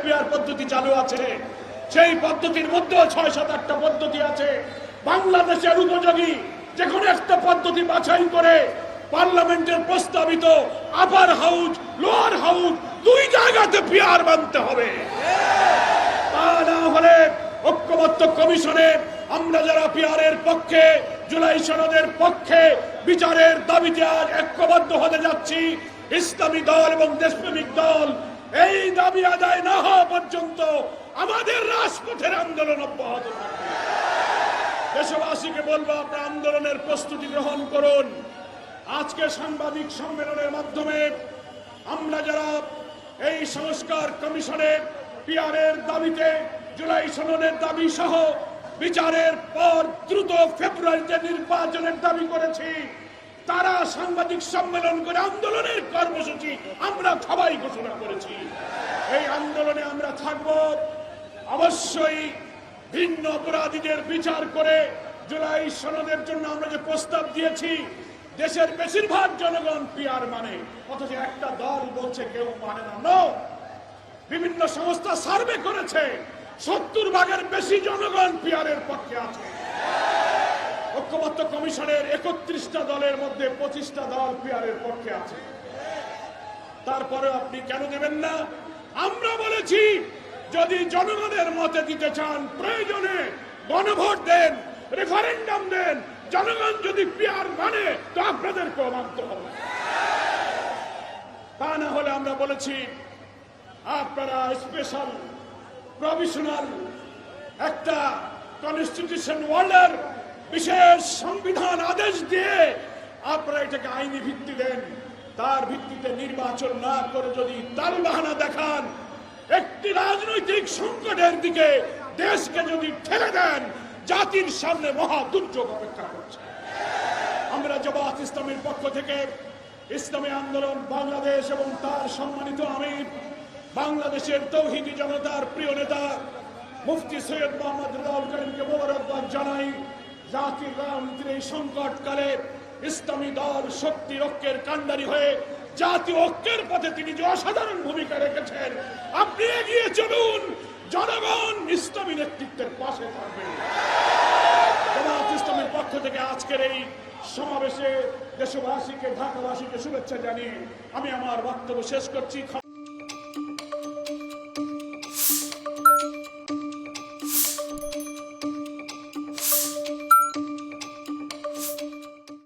PR পদ্ধতি চালু আছে, সেই পদ্ধতির মধ্যে ৬-৭-৮টা পদ্ধতি আছে। বাংলাদেশের উপযোগী যে কোনো একটা পদ্ধতি বাছাই করে পার্লামেন্টের প্রস্তাবিত আপার হাউস লোয়ার হাউস দুই জায়গাতে পিআর মানতে হবে। তা না হলে ঐক্যবদ্ধ কমিশনে আমরা যারা পিআরের পক্ষে, জুলাই সনদের পক্ষে বিচারের দাবিতে আজ ঐক্যবদ্ধ হতে যাচ্ছি, ইসলামী দল এবং দেশপ্রেমিক দল এই দাবি আদায় না হওয়া পর্যন্ত আমাদের রাজপথের আন্দোলন অব্যাহত থাকবে। দেশবাসীকে বলবো, আপনারা আন্দোলনের প্রস্তুতি গ্রহণ করুন। আজকে সাংবাদিক সম্মেলনের মাধ্যমে আমরা যারা এই সংস্কার কমিশনে পিআরের দাবিতে, জুলাই সনদের দাবি সহ বিচারের পর দ্রুত ফেব্রুয়ারিতে নির্বাচনের দাবি করেছি, তারা সাংবাদিক সম্মেলন করে আন্দোলনের কর্মসূচি আমরা সবাই ঘোষণা করেছি। এই আন্দোলনে আমরা থাকব। অবশ্যই ভিন্ন অপরাধীদের বিচার করে জুলাই সনদের জন্য আমরা যে প্রস্তাব দিয়েছি, দেশের বেশিরভাগ জনগণ পিআর মানে, অথচ একটা দল বলছে কেউ মানে না। বিভিন্ন সংস্থা সার্ভে করেছে, ৭০% বেশি জনগণ পিআরের পক্ষে আছে। ঐক্যবদ্ধ কমিশনের ৩১টা দলের মধ্যে ২৫টা দল পিআরের পক্ষে আছে। তারপরে আপনি কেন দেবেন না? আমরা বলেছি, যদি জনগণের মতে দিতে চান, প্রয়োজনে গণভোট দেন, রেফারেন্ডাম দেন। জনগণ যদি পিআর মানে তো আপনাদেরকেও মানতে হবে। তা না হলে আমরা বলেছি, আপনারা স্পেশাল প্রভিশনাল একটা কনস্টিটিউশন ওয়ার্ল্ডের বিশেষ সংবিধান আদেশ দিয়ে আপনারা এটাকে আইনি ভিত্তি দেন। তার ভিত্তিতে নির্বাচন না করে যদি তালবাহানা দেখান, একটি রাজনৈতিক সংকটের দিকে দেশকে যদি ঠেলে দেন, জাতির সামনে মহা দুর্যোগ অপেক্ষা করছে। আমরা জামাত ইসলামীর পক্ষ থেকে ইসলামী আন্দোলন বাংলাদেশ এবং তার সম্মানিত আমির, বাংলাদেশের তৌহিদি জনতার প্রিয় নেতা মুফতি সৈয়দ মোহাম্মদ রেজাউল করিমকে মোবারকবাদ জানাই। জাতির রাজনীতির এই সংকটকালে ইসলামী দল শক্তি ঐক্যের কাণ্ডারি হয়ে জাতীয় ঐক্যের পথে তিনি যে অসাধারণ ভূমিকা রেখেছেন, আপনি এগিয়ে চলুন। জনগণ ইসলামী নেতৃত্বের পাশে থাকবে। জামাত ইসলামের পক্ষ থেকে আজকের এই সমাবেশে দেশবাসীকে, ঢাকাবাসীকে শুভেচ্ছা জানিয়ে আমি আমার বক্তব্য শেষ করছি।